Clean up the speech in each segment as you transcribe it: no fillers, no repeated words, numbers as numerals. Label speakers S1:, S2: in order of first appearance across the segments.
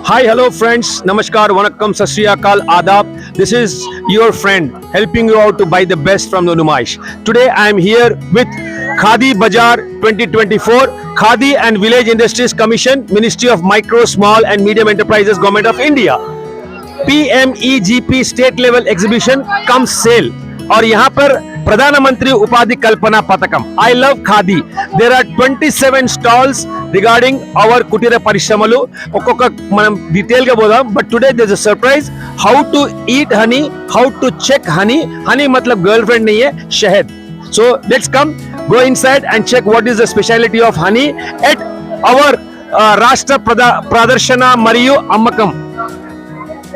S1: Hi, hello friends. Namaskar, Vanakkam, Sat Shri Akal, Adab. This is your friend helping you out to buy the best from the Numaish. Today I am here with Khadi Bazaar 2024, Khadi and Village Industries Commission, Ministry of Micro, Small and Medium Enterprises, Government of India. PMEGP State Level Exhibition come cell और यहाँ पर प्रधानमंत्री उपाधि कल्पना पथकम. I love Khadi. There are 27 stalls regarding our కుటీర పరిశ్రమలు. ఒక్కొక్క మనం detail గా పోదాం. But today there is a surprise. How to eat honey, how to check honey. Honey मतलब गर्लफ्रेंड नहीं है, शहद. So let's come, go inside and check what is the speciality of honey at our రాష్ట్ర ప్రదర్శన మరియు అమ్మకం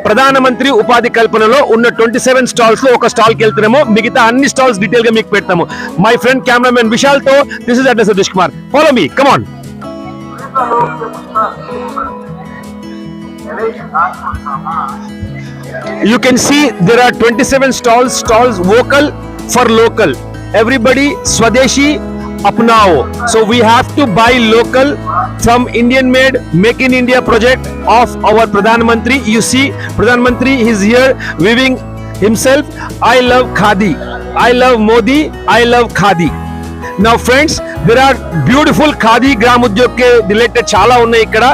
S1: ప్రధానమంత్రి ఉపాధి కల్పనలో ఉన్న 27 స్టాల్స్ లో ఒక స్టాల్ కి వెళ్తున్నాము. మిగతా అన్ని స్టాల్స్ డీటెయిల్ గా మీకు పెడతాము. మై ఫ్రెండ్ కెమెరామెన్ విశాల్ తో this is address Satish Kumar. Follow me, come on. You can see there are 27 stalls vocal for local. Everybody Swadeshi apnao. So we have to buy local from Indian made Make in India project of our Pradhan Mantri. You see Pradhan Mantri is here weaving himself. I love Khadi, I love Modi, I love Khadi. Now friends, there are beautiful Khadi Gramodyog ke related chala unnai ikkada.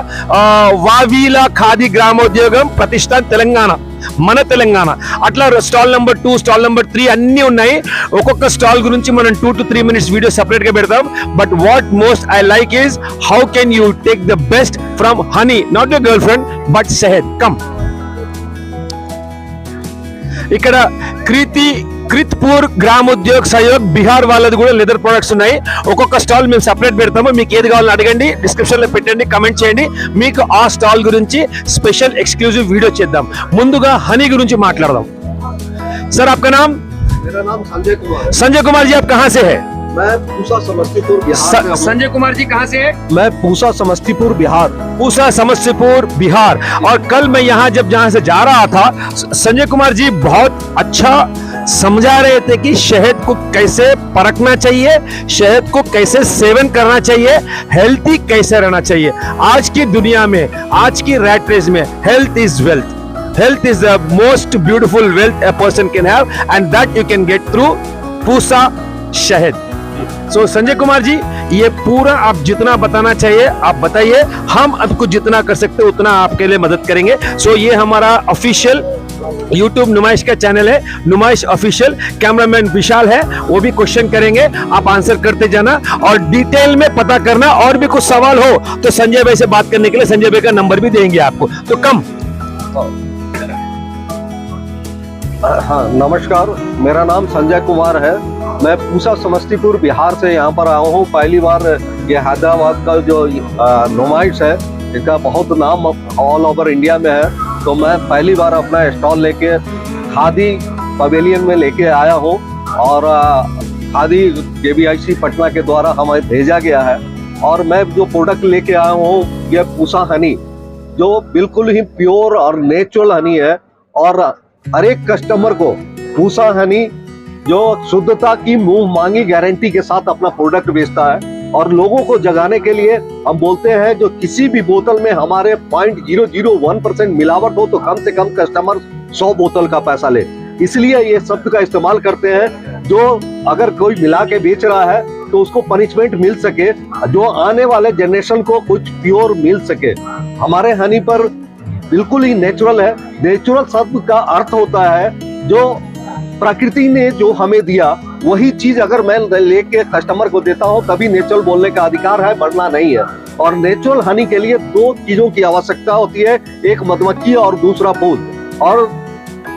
S1: Vavila Khadi Gramodyogam Pratishthan Telangana, మన తెలంగాణ. అట్లా stall number 2, stall number 3 అన్నీ ఉన్నాయి. ఒక్కొక్క stall గురించి మనం 2 to 3 minutes video separate గా పెడతాం. But what most I like is how can you take the best from honey, not your girl friend but shahad. Come. ఇక్కడ క్రిత్పూర్ గ్రామోద్యోగ్ సహయోగ్ బిహార్ వాళ్ళది కూడా లెదర్ ప్రొడక్ట్స్ ఉన్నాయి. ఒక్కొక్క స్టాల్ మేము సెపరేట్ పెడతాము. మీకు ఏది కావాలని అడగండి, డిస్క్రిప్షన్ లో పెట్టండి, కమెంట్ చేయండి. మీకు ఆ స్టాల్ గురించి స్పెషల్ ఎక్స్క్లూజివ్ వీడియో చేద్దాం. ముందుగా హనీ గురించి మాట్లాడదాం. सर आपका नाम?
S2: मेरा नाम संजय कुमार.
S1: संजय कुमार जी, आप कहाँ से है?
S2: मैं पूसा समस्तीपुर बिहार.
S1: संजय कुमार जी कहाँ से है?
S2: मैं पूसा समस्तीपुर बिहार.
S1: पूसा समस्तीपुर बिहार. और कल मैं यहाँ जहाँ से जा रहा था, संजय कुमार जी बहुत अच्छा समझा रहे थे कि शहद को कैसे परखना चाहिए, शहद को कैसे सेवन करना चाहिए, हेल्थी कैसे रहना चाहिए. आज की दुनिया में, आज की रैट रेस में health is wealth. Health is the most beautiful wealth a person can have, and that you can get through Pusa Shahid. So Sanjay Kumar ji, ये पूरा आप जितना बताना चाहिए आप बताइए. हम आपको जितना कर सकते हैं उतना आपके लिए मदद करेंगे. So ये हमारा ऑफिशियल YouTube नुमाइश का चैनल है, नुमाइश ऑफिशियल. कैमरामैन विशाल है, वो भी क्वेश्चन करेंगे, आप आंसर करते जाना और डिटेल में पता करना. और भी कुछ सवाल हो तो संजय भाई से बात करने के लिए संजय भाई का नंबर भी देंगे आपको. तो कम.
S2: हाँ, नमस्कार. मेरा नाम संजय कुमार है. मैं पूसा समस्तीपुर बिहार से यहाँ पर आया हूँ. पहली बार ये हैदराबाद का जो नुमाइश है, इसका बहुत नाम ऑल ओवर इंडिया में है. तो मैं पहली बार अपना स्टॉल लेके खादी पवेलियन में लेके आया हूँ. और खादी KVIC पटना के द्वारा हमें भेजा गया है. और मैं जो प्रोडक्ट लेके आया हूँ ये पूसा हनी, जो बिल्कुल ही प्योर और नेचुरल हनी है. और हर एक कस्टमर को पूसा हनी जो शुद्धता की मुंह मांगी गारंटी के साथ अपना प्रोडक्ट बेचता है. और लोगों को जगाने के लिए हम बोलते हैं जो किसी भी बोतल में हमारे 0.001% मिलावट हो तो कम से कम कस्टमर 100 बोतल का पैसा ले. इसलिए ये शब्द का इस्तेमाल करते हैं. जो अगर कोई मिला के बेच रहा है तो उसको पनिशमेंट मिल सके, जो आने वाले जनरेशन को कुछ प्योर मिल सके. हमारे हनी पर बिल्कुल ही नेचुरल है. नेचुरल शब्द का अर्थ होता है जो प्रकृति ने जो हमें दिया वही चीज अगर मैं लेके कस्टमर को देता हूँ तभी नेचुरल बोलने का अधिकार है, वरना नहीं है. और नेचुरल हनी के लिए 2 चीजों की आवश्यकता होती है, एक मधुमक्खी और दूसरा फूल. और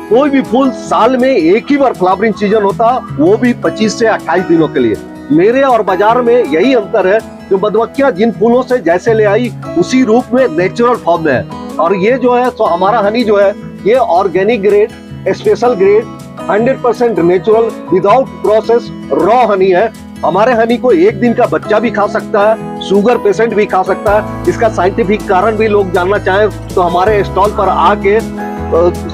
S2: कोई भी फूल साल में एक ही बार फ्लावरिंग सीजन होता, वो भी 25 से 28 दिनों के लिए. मेरे और बाजार में यही अंतर है, जो मधुमक्खियां जिन फूलों से जैसे ले आई उसी रूप में नेचुरल फॉर्म में है. और ये जो है तो हमारा हनी जो है ये organic grade, special grade, 100% natural without process raw Honey है. हमारे हनी को एक दिन का बच्चा भी खा सकता है, शुगर पेशेंट भी खा सकता है. इसका साइंटिफिक कारण भी लोग जानना चाहें तो हमारे स्टॉल पर आके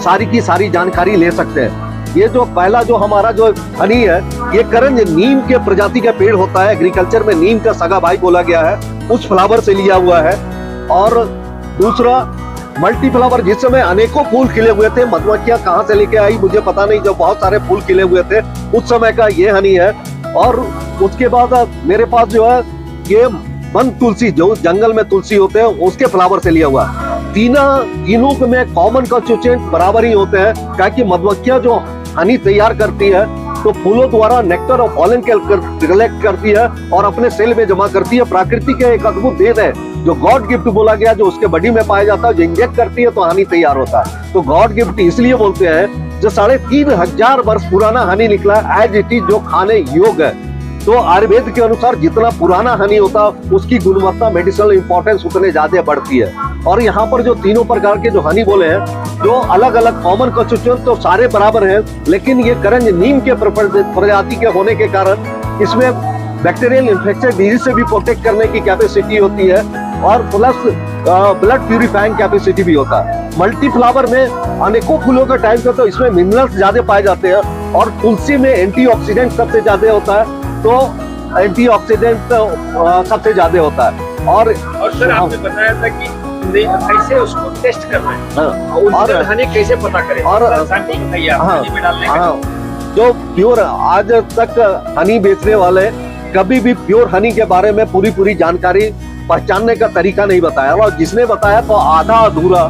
S2: सारी की सारी जानकारी ले सकते हैं. ये जो पहला जो हमारा जो हनी है ये करंज नीम के प्रजाति का पेड़ होता है, एग्रीकल्चर में नीम का सगा भाई बोला गया है, उस फ्लावर से लिया हुआ है। और दूसरा मल्टी फ्लावर, जिस समय अनेकों फूल खिले हुए थे, मधुमक्खियां कहाँ से लेके आई मुझे पता नहीं, जब बहुत सारे फूल खिले हुए थे उस समय का ये हनी है। और उसके बाद मेरे पास जो है ये वन तुलसी, जो जंगल में तुलसी होते हैं उसके फ्लावर से लिया हुआ। तीनों में कॉमन कंस्टिट्यूएंट बराबर ही होते हैं, क्योंकि मधुमक्खियां जो हनी तैयार करती है तो फूलों द्वारा नेक्टर और पॉलन कलेक्ट करती है और अपने सेल में जमा करती है। प्रकृति के एक अद्भुत देन है जो गॉड गिफ्ट बोला गया, जो उसके बॉडी में पाया जाता है, जो इंजेक्ट करती है तो हनी तैयार होता है। तो गॉड गिफ्ट इसलिए बोलते हैं, जो 3,500 वर्ष पुराना हनी निकला एज इट इज, जो खाने योग्य है। तो आयुर्वेद के अनुसार जितना पुराना हनी होता उसकी गुणवत्ता, मेडिसिनल इंपॉर्टेंस उतने ज्यादा बढ़ती है। और यहाँ पर जो तीनों प्रकार के जो हनी बोले हैं, जो अलग अलग कॉमन कंस्टिट्यूएंट तो सारे बराबर हैं, लेकिन ये करंज नीम के प्रजाति के होने के कारण इसमें बैक्टीरियल इन्फेक्शन डिजीज से भी प्रोटेक्ट करने की कैपेसिटी होती है और प्लस ब्लड प्यूरिफाइंग कैपेसिटी भी होता है। मल्टी फ्लावर में अनेकों फूलों का टाइप है तो इसमें मिनरल्स ज्यादा पाए जाते हैं और तुलसी में एंटीऑक्सीडेंट सबसे ज्यादा होता है, तो एंटीऑक्सीडेंट सबसे ज्यादा होता है। और
S1: सर आपने बताया था कि कैसे उसको टेस्ट करना है, और हनी कैसे पता करें,
S2: और
S1: हनी में डालने का।
S2: जो प्योर आज तक हनी बेचने वाले कभी भी प्योर हनी के बारे में पूरी जानकारी पहचानने का तरीका नहीं बताया, और जिसने बताया तो आधा अधूरा,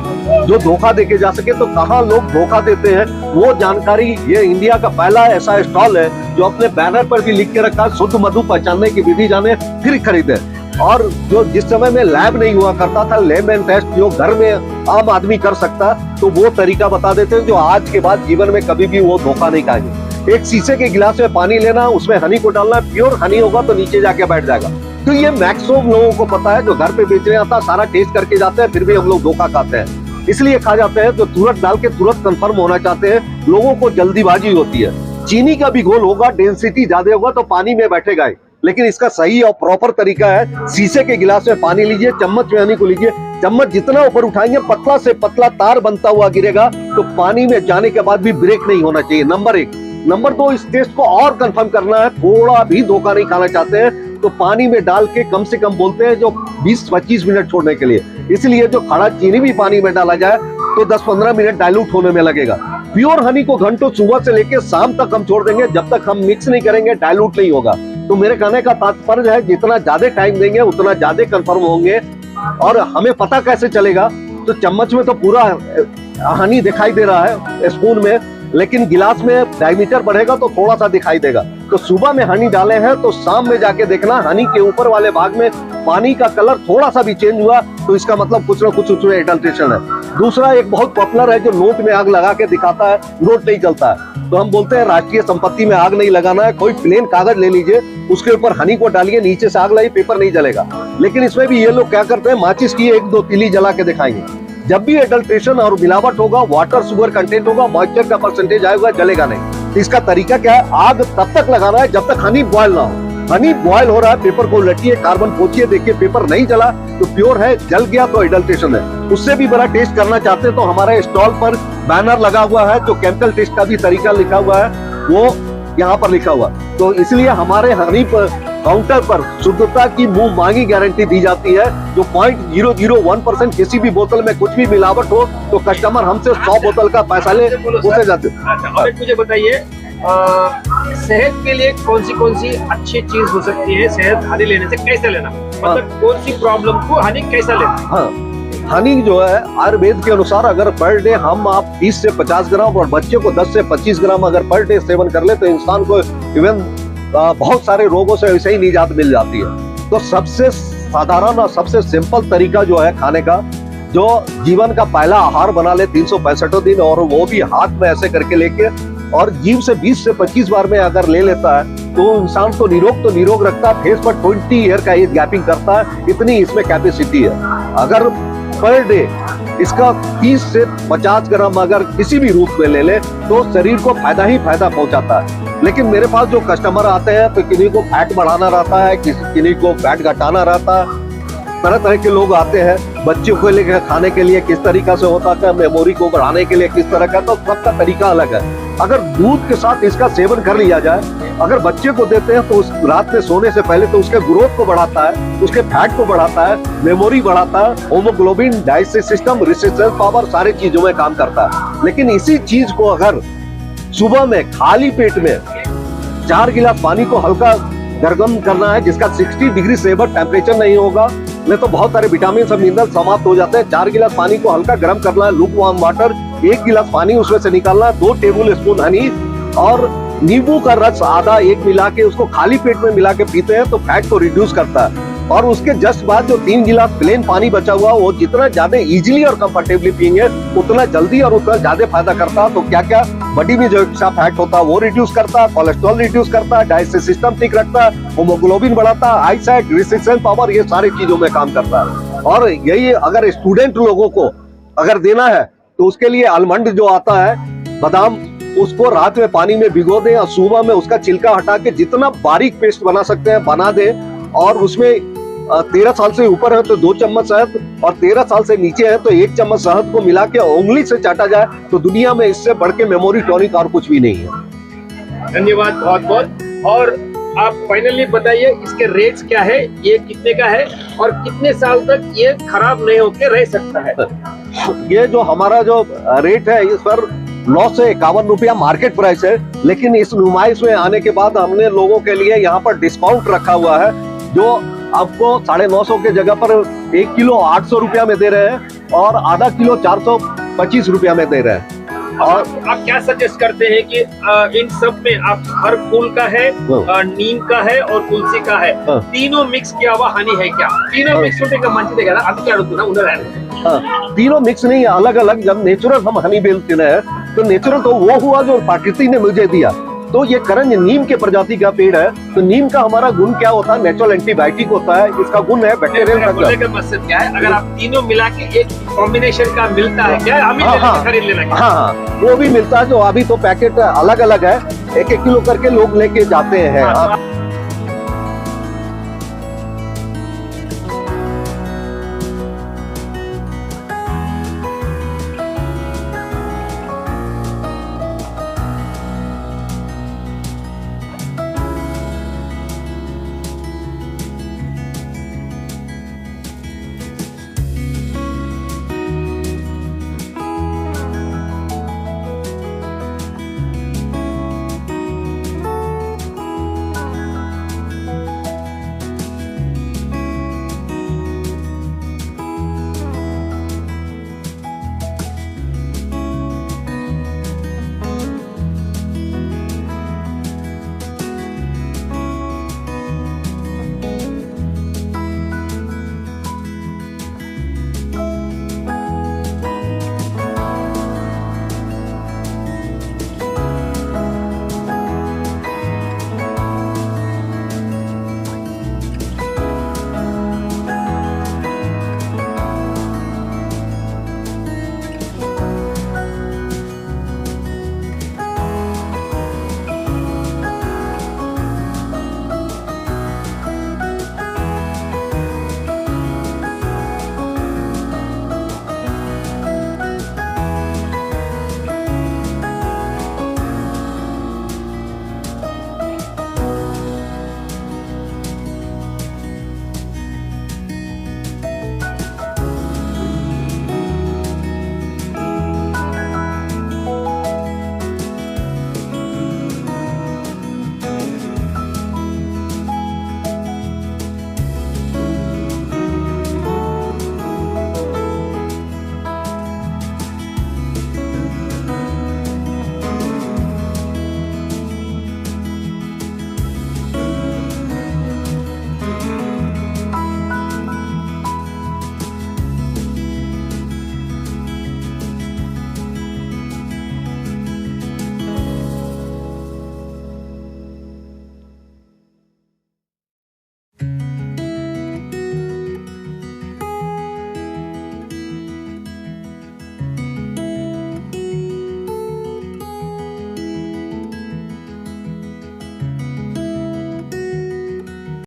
S2: जो धोखा देके जा सके। तो कहाँ लोग धोखा देते हैं वो जानकारी, ये इंडिया का पहला ऐसा स्टॉल है जो अपने बैनर पर भी लिख के रखा, शुद्ध मधु पहचानने की विधि जाने फिर खरीदे। और जो जिस समय में लैब नहीं हुआ करता था, लैब एंड टेस्ट जो घर में आम आदमी कर सकता, तो वो तरीका बता देते हैं, जो आज के बाद जीवन में कभी भी वो धोखा नहीं खाएंगे। एक शीशे के गिलास में पानी लेना, उसमें हनी को डालना, प्योर हनी होगा तो नीचे जाके बैठ जाएगा। तो ये मैक्सिमम लोगों को पता है, जो घर पे बेचने आता सारा टेस्ट करके जाते हैं, फिर भी हम लोग धोखा खाते हैं। इसलिए खा जाते हैं तो तुरंत डाल के तुरंत कंफर्म होना चाहते हैं, लोगों को जल्दीबाजी होती है। चीनी का भी घोल होगा, डेंसिटी ज्यादा होगा तो पानी में बैठेगा ही, लेकिन इसका सही और प्रॉपर तरीका है, शीशे के गिलास में पानी लीजिए, चम्मच में हनी को लीजिए, चम्मच जितना ऊपर उठाएंगे पतला से पतला तार बनता हुआ गिरेगा, तो पानी में जाने के बाद भी ब्रेक नहीं होना चाहिए। नंबर 1। नंबर 2, इस टेस्ट को और कंफर्म करना है, थोड़ा भी धोखा नहीं खाना चाहते हैं तो पानी में डाल के कम से कम बोलते हैं जो 20-25 मिनट छोड़ने के लिए। इसलिए जो खड़ा चीनी भी पानी में डाला जाए तो 10-15 मिनट डाइल्यूट होने में लगेगा। प्योर हनी को घंटों सुबह से लेकर शाम तक हम छोड़ देंगे, जब तक हम मिक्स नहीं करेंगे डाइल्यूट नहीं होगा। तो मेरे कहने का तात्पर्य है, जितना ज्यादा टाइम देंगे उतना ज्यादा कंफर्म होंगे। और हमें पता कैसे चलेगा, तो चम्मच में तो पूरा हनी दिखाई दे रहा है स्पून में, लेकिन गिलास में डायमीटर बढ़ेगा तो थोड़ा सा दिखाई देगा। तो सुबह में हनी डाले हैं तो शाम में जाके देखना हनी के ऊपर वाले भाग में पानी का कलर थोड़ा सा भी चेंज हुआ तो इसका मतलब कुछ ना कुछ उसमें एडल्ट्रेशन है। दूसरा एक बहुत पॉपुलर है, जो नोट में आग लगा के दिखाता है, नोट नहीं चलता है। तो हम बोलते हैं राष्ट्रीय संपत्ति में आग नहीं लगाना है, कोई प्लेन कागज ले लीजिए, उसके ऊपर हनी को डालिए, नीचे से आग लगाइए, पेपर नहीं जलेगा। लेकिन इसमें भी ये लोग क्या करते हैं, माचिस की 1-2 तीली जला के दिखाएंगे। जब भी एडल्ट्रेशन और मिलावट होगा, वाटर शुगर कंटेंट होगा, मॉइस्चर का परसेंटेज आएगा, जलेगा नहीं। तो इसका तरीका क्या है, आग तब तक लगाना है जब तक हनी बॉयल ना हो। हनी बॉयल हो रहा है, पेपर को उलटिए, कार्बन पोंछिए, देखिए पेपर नहीं जला तो प्योर है, जल गया तो एडल्ट्रेशन है। उससे भी बड़ा टेस्ट करना चाहते हैं तो हमारे स्टॉल पर बैनर लगा हुआ है, जो केमिकल टेस्ट का भी तरीका लिखा हुआ है, वो यहाँ पर लिखा हुआ। तो इसलिए हमारे हनी पर काउंटर पर शुद्धता की मुंह मांगी गारंटी दी जाती है। जो 0.001% किसी भी बोतल में कुछ भी मिलावट हो तो कस्टमर हमसे 100 बोतल का पैसा ले उसे जाते।
S1: और एक मुझे बताइए, सेहत के लिए कौन सी अच्छी चीज हो सकती है, सेहत हनी लेने से कैसे लेना, मतलब कौन सी प्रॉब्लम को हनी कैसा लेना?
S2: हाँ, हनी जो है आयुर्वेद के अनुसार अगर पर डे आप 30 से 50 ग्राम और बच्चे को 10 से 25 ग्राम अगर पर डे सेवन कर ले तो इंसान को इवन बहुत सारे रोगों से वैसे ही निजात मिल जाती है। तो सबसे साधारण और सबसे सिंपल तरीका जो है खाने का, जो जीवन का पहला आहार बना ले 365 दिन, और वो भी हाथ में ऐसे करके लेके, और जीव से 20 से 25 बार में अगर ले लेता है तो इंसान तो निरोग रखता है, फेस पर 20 ईयर का एज गैपिंग करता है, इतनी इसमें कैपेसिटी है। अगर पर डे इसका 30 से 50 ग्राम अगर किसी भी रूप में ले ले तो शरीर को फायदा ही फायदा पहुंचाता है। लेकिन मेरे पास जो कस्टमर आते हैं तो किन्हीं को फैट बढ़ाना रहता है, किन्हीं को फैट घटाना रहता है, तरह तरह के लोग आते हैं। बच्चों को लेकर खाने के लिए किस तरीका से होता है, मेमोरी को बढ़ाने के लिए किस तरह का, तो सबका तरीका अलग है। अगर दूध के साथ इसका सेवन कर लिया जाए अगर बच्चे को देते हैं तो उस रात में सोने से पहले तो उसके ग्रोथ को बढ़ाता है, उसके फैट को बढ़ाता है, मेमोरी बढ़ाता है, haemoglobin, digestive system, resistance power, सारे चीजों में काम करता है। लेकिन इसी चीज को अगर सुबह में खाली पेट में 4 गिलास पानी को हल्का गर्म करना है, जिसका 60 डिग्री से ऊपर टेम्परेचर नहीं होगा, नहीं तो बहुत सारे विटामिन और मिनरल समाप्त हो जाते हैं। 4 गिलास पानी को हल्का गर्म करना है, लूक वार्म वाटर, 1 गिलास पानी उसमें से निकालना है, 2 टेबल स्पून हनी और नींबू का रस आधा 1 मिला के उसको खाली पेट में मिला के पीते हैं तो फैट को रिड्यूस करता है। और उसके जस्ट बाद जो 3 गिलास प्लेन पानी बचा हुआ वो जितना ज्यादा इजीली और कंफर्टेबली पिएंगे उतना जल्दी और उतना ज्यादा फायदा करता है। तो क्या क्या बॉडी में जो एक्स्ट्रा फैट होता है वो रिड्यूस करता है, कोलेस्ट्रॉल रिड्यूस करता है, डाइजेस्टिव सिस्टम ठीक रखता है, होमोग्लोबिन बढ़ाता है, आई साइट, रेसिस्टेंस पावर, ये सारी चीजों में काम करता है। और यही अगर स्टूडेंट लोगों को अगर देना है तो उसके लिए आलमंड जो आता है, बादाम, उसको रात में पानी में भिगो दें और सुबह में उसका छिलका हटा के जितना बारीक पेस्ट बना सकते हैं बना दें। और उसमें 13 साल से ऊपर है तो 2 चम्मच शहद और 13 साल से नीचे है तो 1 चम्मच शहद को मिला के उंगली से चाटा जाए तो दुनिया में इससे बढ़ के मेमोरी टॉनिक और कुछ भी नहीं है।
S1: धन्यवाद बहुत बहुत। और आप फाइनली बताइए इसके रेट्स क्या है, ये कितने का है और कितने साल तक ये खराब नहीं होके रह सकता है?
S2: ये जो हमारा जो रेट है इस पर 9 से 51 रुपया मार्केट प्राइस है, लेकिन इस नुमाइश में आने के बाद हमने लोगों के लिए यहाँ पर डिस्काउंट रखा हुआ है जो आपको 950 के जगह पर 1 किलो 800 रुपया में दे रहे हैं और आधा किलो 425 रुपया में दे रहे हैं।
S1: और आप क्या सजेस्ट करते हैं कि इन सब में आप हर फूल का है, नीम का है और तुलसी का है, तीनों मिक्स किया हुआ हनी है क्या? तीनों मिक्स होने का मंचित है ना? अभी क्या ना उधर
S2: तीनों मिक्स नहीं, अलग अलग। जब नेचुरल हम हनी बेचते हैं तो नेचुरल तो वो हुआ जो प्रकृति ने मुझे दिया। तो ये करंज नीम के प्रजाति का पेड़ है, तो नीम का हमारा गुण क्या होता है? नेचुरल एंटीबायोटिक होता है, इसका गुण है बैक्टीरियल
S1: का मकसद क्या है? अगर आप तीनों मिला के एक कॉम्बिनेशन का मिलता है क्या? हमें खरीद लेना।
S2: हाँ, वो भी मिलता है जो अभी तो पैकेट अलग अलग है, 1-1 किलो करके लोग लेके जाते हैं।